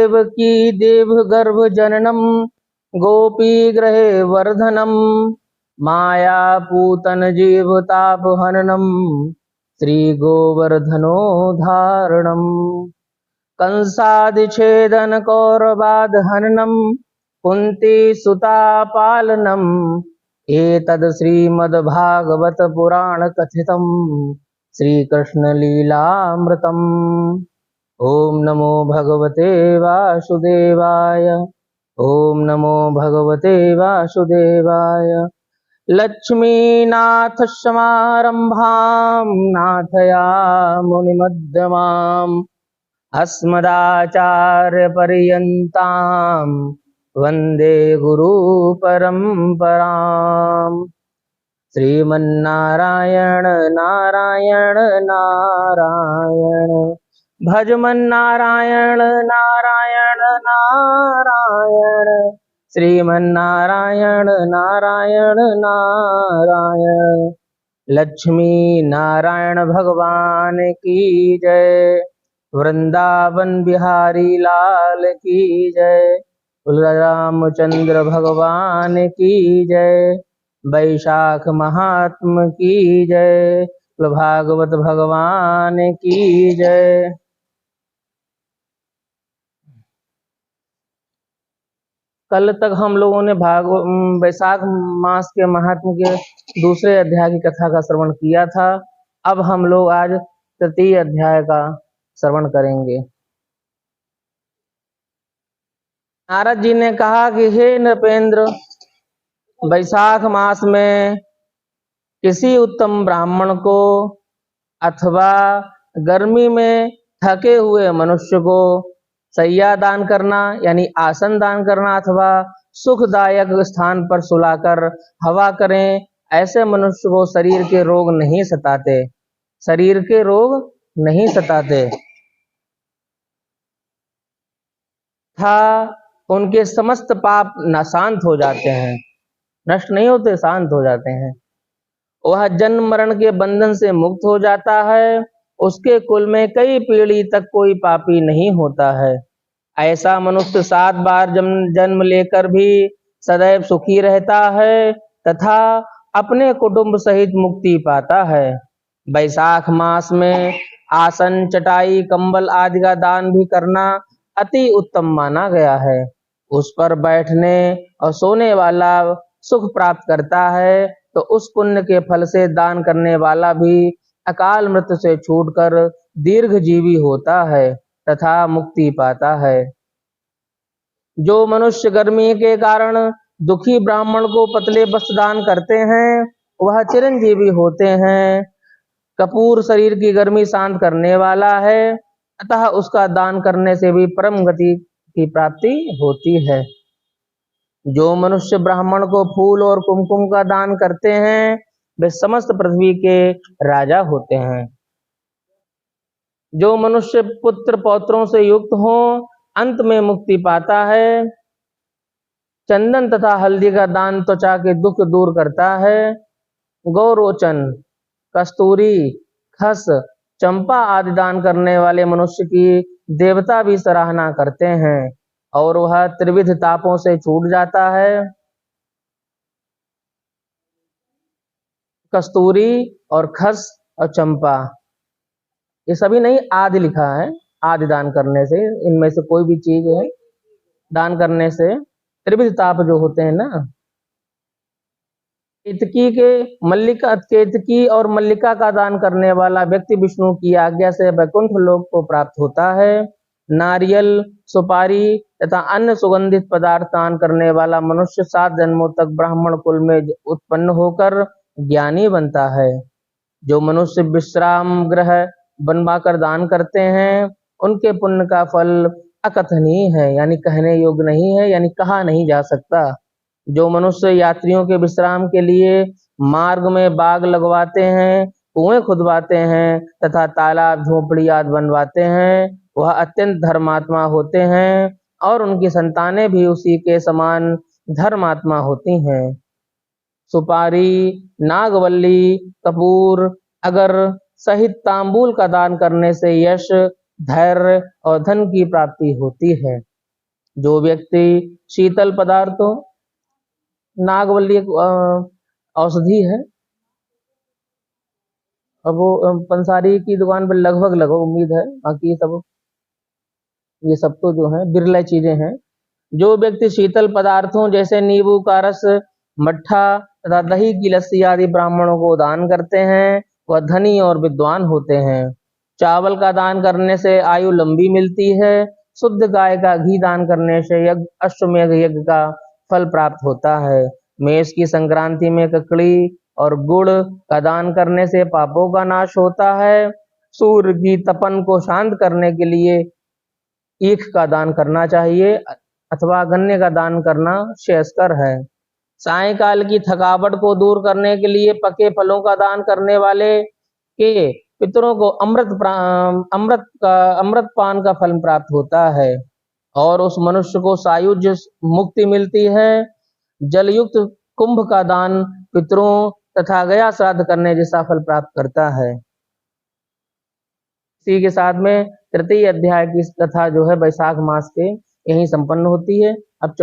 देवकी देवगर्भ जननम गोपी गृहे वर्धनम मायापूतन जीवतापहननम श्री गोवर्धनोद्धारणम कंसादिच्छेदन कौरवादहननम कुंती सुतापालनम एतद् श्रीमद्भागवत पुराण कथितम श्री कृष्ण लीलामृतम। ओम नमो भगवते वासुदेवाय। ओम नमो भगवते वासुदेवाय। लक्ष्मीनाथ समारंभां नाथयामुनिमध्यमाम् अस्मदाचार्यपर्यन्तां वन्दे गुरुपरम्पराम्। श्रीमन्नारायण नारायण नारायण भजमन्नारायण नारायण नारायण श्रीमन्नारायण नारायण नारायण। लक्ष्मी नारायण भगवान की जय। वृंदावन बिहारी लाल की जय। रामचंद्र भगवान की जय। वैशाख महात्म की जय। भागवत भगवान की जय। कल तक हम लोगों ने वैशाख मास के महात्म के दूसरे अध्याय की कथा का श्रवण किया था। अब हम लोग आज तृतीय अध्याय का श्रवण करेंगे। नारद जी ने कहा कि हे नृपेंद्र, वैशाख मास में किसी उत्तम ब्राह्मण को अथवा गर्मी में थके हुए मनुष्य को शैया दान करना यानी आसन दान करना अथवा सुखदायक स्थान पर सुलाकर हवा करें, ऐसे मनुष्य को शरीर के रोग नहीं सताते। शरीर के रोग नहीं सताते था उनके समस्त पाप शांत हो जाते हैं, नष्ट नहीं होते, शांत हो जाते हैं। वह जन्म मरण के बंधन से मुक्त हो जाता है। उसके कुल में कई पीढ़ी तक कोई पापी नहीं होता है। ऐसा मनुष्य 7 बार जन्म लेकर भी सदैव सुखी रहता है तथा अपने कुटुंब सहित मुक्ति पाता है। वैशाख मास में आसन, चटाई, कंबल आदि का दान भी करना अति उत्तम माना गया है। उस पर बैठने और सोने वाला सुख प्राप्त करता है, तो उस पुण्य के फल से दान करने वाला भी अकाल मृत्यु से छूटकर दीर्घजीवी होता है तथा मुक्ति पाता है। जो मनुष्य गर्मी के कारण दुखी ब्राह्मण को पतले वस्त्र दान करते हैं, वह चिरंजीवी होते हैं। कपूर शरीर की गर्मी शांत करने वाला है, अतः उसका दान करने से भी परम गति की प्राप्ति होती है। जो मनुष्य ब्राह्मण को फूल और कुमकुम का दान करते हैं, वे समस्त पृथ्वी के राजा होते हैं। जो मनुष्य पुत्र पौत्रों से युक्त हो, अंत में मुक्ति पाता है। चंदन तथा हल्दी का दान त्वचा के दुख दूर करता है। गौरोचन, कस्तूरी, खस, चंपा आदि दान करने वाले मनुष्य की देवता भी सराहना करते हैं और वह त्रिविध तापों से छूट जाता है। कस्तूरी और खस और चंपा, ये सभी नहीं, आदि लिखा है। आदि दान करने से, इनमें से कोई भी चीज है दान करने से त्रिविध ताप जो होते हैं ना, केतकी और मल्लिका का दान करने वाला व्यक्ति विष्णु की आज्ञा से वैकुंठ लोक को प्राप्त होता है। नारियल, सुपारी तथा अन्य सुगंधित पदार्थ दान करने वाला मनुष्य 7 जन्मों तक ब्राह्मण कुल में उत्पन्न होकर ज्ञानी बनता है। जो मनुष्य विश्राम गृह बनवाकर दान करते हैं, उनके पुण्य का फल अकथनीय है, यानी कहने योग्य नहीं है, यानी कहा नहीं जा सकता। जो मनुष्य यात्रियों के विश्राम के लिए मार्ग में बाग लगवाते हैं, कुएं खुदवाते हैं तथा तालाब, झोपड़ी आदि बनवाते हैं, वह अत्यंत धर्मात्मा होते हैं और उनकी संतानें भी उसी के समान धर्मात्मा होती हैं। सुपारी, नागवल्ली, कपूर, अगर सहित तांबूल का दान करने से यश, धैर्य और धन की प्राप्ति होती है। जो व्यक्ति शीतल पदार्थों, नागवल्ली एक औषधि है। अब वो पंसारी की दुकान पर लगभग उम्मीद है, बाकी ये सब तो जो है बिरला चीजें हैं। जो व्यक्ति शीतल पदार्थों जैसे नींबू का रस, मट्ठा तथा दही की लस्सी आदि ब्राह्मणों को दान करते हैं, वह धनी और विद्वान होते हैं। चावल का दान करने से आयु लंबी मिलती है। शुद्ध गाय का घी दान करने से अश्वमेध यज्ञ का फल प्राप्त होता है। मेष की संक्रांति में ककड़ी और गुड़ का दान करने से पापों का नाश होता है। सूर्य की तपन को शांत करने के लिए ईख का दान करना चाहिए अथवा गन्ने का दान करना श्रेयस्कर है। सायंकाल की थकावट को दूर करने के लिए पके फलों का दान करने वाले के पितरों को अमृत पान का फल प्राप्त होता है और उस मनुष्य को सायुज्य मुक्ति मिलती है। जलयुक्त कुंभ का दान पितरों तथा गया श्राद्ध करने जैसा फल प्राप्त करता है। इसी के साथ में तृतीय अध्याय की कथा जो है वैशाख मास के यहीं संपन्न होती है। अब